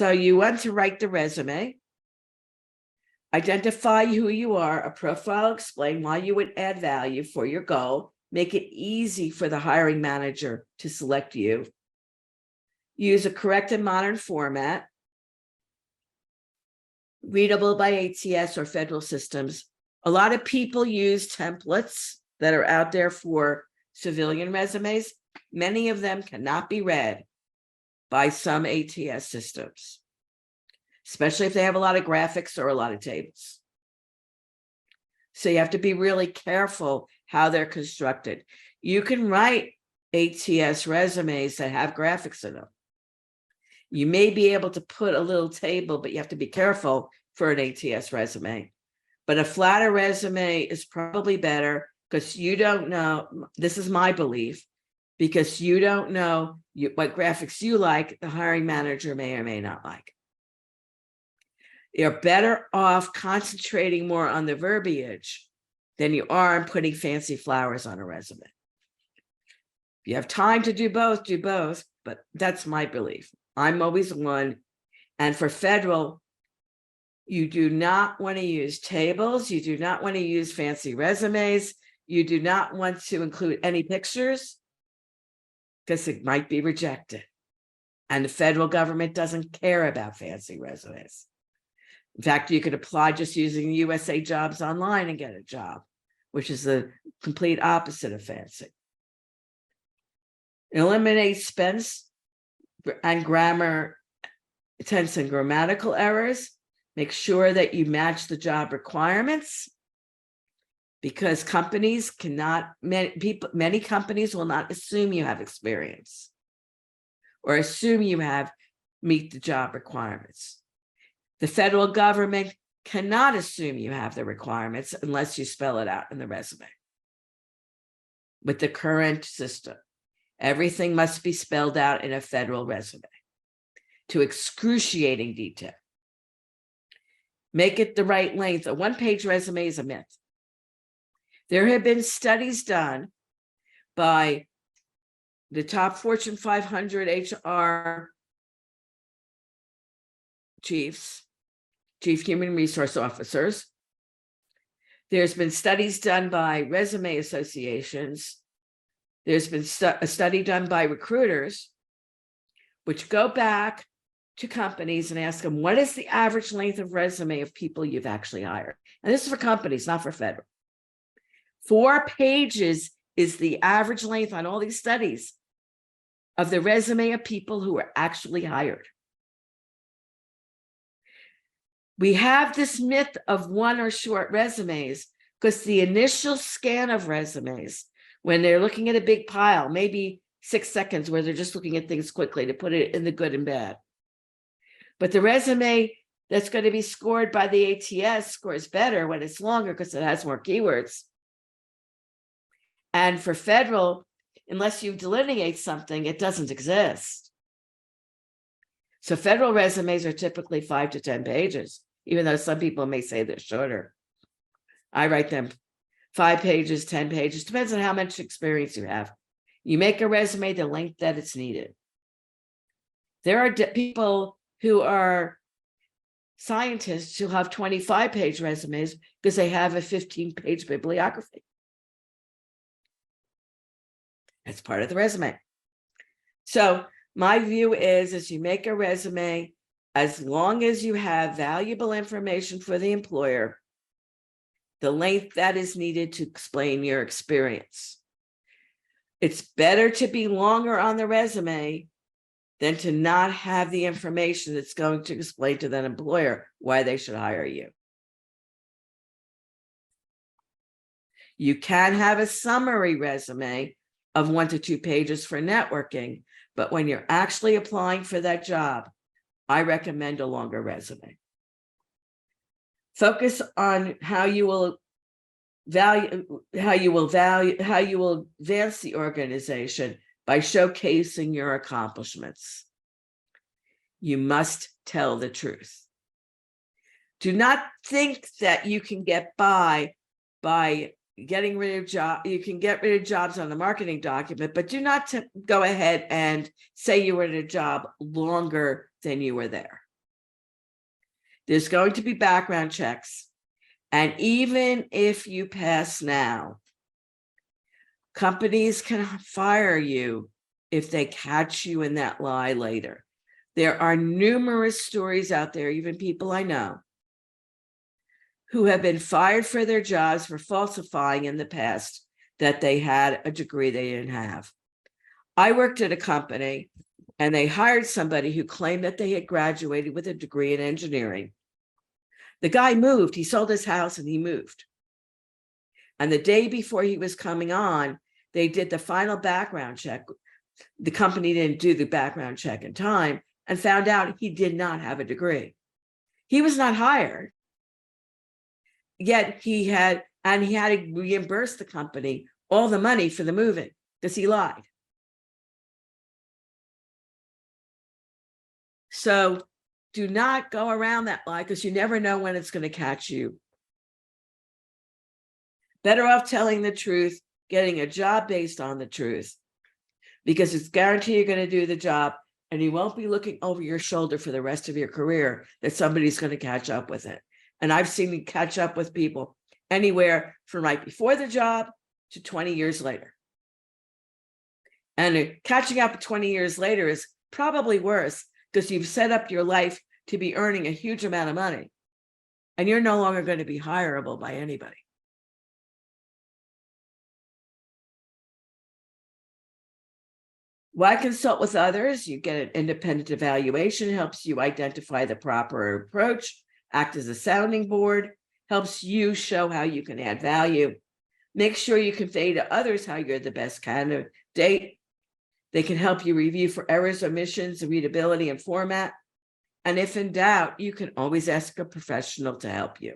So you want to write the resume, identify who you are, a profile, explain why you would add value for your goal, make it easy for the hiring manager to select you, use a correct and modern format, readable by ATS or federal systems. A lot of people use templates that are out there for civilian resumes. Many of them cannot be read by some ATS systems, especially if they have a lot of graphics or a lot of tables. So you have to be really careful how they're constructed. You can write ATS resumes that have graphics in them. You may be able to put a little table, but you have to be careful for an ATS resume. But a flatter resume is probably better because you don't know, this is my belief, because you don't know what graphics you like, the hiring manager may or may not like. You're better off concentrating more on the verbiage than you are on putting fancy flowers on a resume. If you have time to do both, but that's my belief. I'm always one. And for federal, you do not want to use tables. You do not want to use fancy resumes. You do not want to include any pictures because it might be rejected. And the federal government doesn't care about fancy resumes. In fact, you could apply just using USA Jobs Online and get a job, which is the complete opposite of fancy. Eliminate spelling and grammar, tense and grammatical errors. Make sure that you match the job requirements, because companies cannot, many companies will not assume you have experience or assume you meet the job requirements. The federal government cannot assume you have the requirements unless you spell it out in the resume. With the current system, everything must be spelled out in a federal resume to excruciating detail. Make it the right length. A one-page resume is a myth. There have been studies done by the top Fortune 500 HR chief human resource officers. There's been studies done by resume associations. There's been a study done by recruiters, which go back to companies and ask them, what is the average length of resume of people you've actually hired? And this is for companies, not for federal. 4 pages is the average length on all these studies of the resume of people who were actually hired. We have this myth of one or short resumes because the initial scan of resumes, when they're looking at a big pile, maybe 6 seconds where they're just looking at things quickly to put it in the good and bad. But the resume that's going to be scored by the ATS scores better when it's longer because it has more keywords. And for federal, unless you delineate something, it doesn't exist. So federal resumes are typically 5 to 10 pages, even though some people may say they're shorter. I write them 5 pages, 10 pages, depends on how much experience you have. You make a resume the length that it's needed. There are people who are scientists who have 25-page resumes because they have a 15-page bibliography. That's part of the resume. So my view is you make a resume, as long as you have valuable information for the employer, the length that is needed to explain your experience. It's better to be longer on the resume than to not have the information that's going to explain to that employer why they should hire you. You can have a summary resume of 1 to 2 pages for networking, but when you're actually applying for that job, I recommend a longer resume. Focus on how you will advance the organization by showcasing your accomplishments. You must tell the truth. Do not think that you can get by getting rid of jobs. You can get rid of jobs on the marketing document, but do not go ahead and say you were in a job longer than you were there. There's going to be background checks. And even if you pass now, companies can fire you if they catch you in that lie later. There are numerous stories out there, even people I know, who have been fired for their jobs for falsifying in the past that they had a degree they didn't have. I worked at a company and they hired somebody who claimed that they had graduated with a degree in engineering. The guy moved, he sold his house and he moved. And the day before he was coming on, they did the final background check. The company didn't do the background check in time and found out he did not have a degree. He was not hired. Yet he had to reimburse the company all the money for the moving because he lied. So do not go around that lie because you never know when it's going to catch you. Better off telling the truth, getting a job based on the truth, because it's guaranteed you're going to do the job and you won't be looking over your shoulder for the rest of your career that somebody's going to catch up with it. And I've seen me catch up with people anywhere from right before the job to 20 years later. And catching up 20 years later is probably worse because you've set up your life to be earning a huge amount of money and you're no longer going to be hireable by anybody. Why consult with others? You get an independent evaluation, helps you identify the proper approach, act as a sounding board, helps you show how you can add value. Make sure you convey to others how you're the best candidate. They can help you review for errors, omissions, readability, and format. And if in doubt, you can always ask a professional to help you.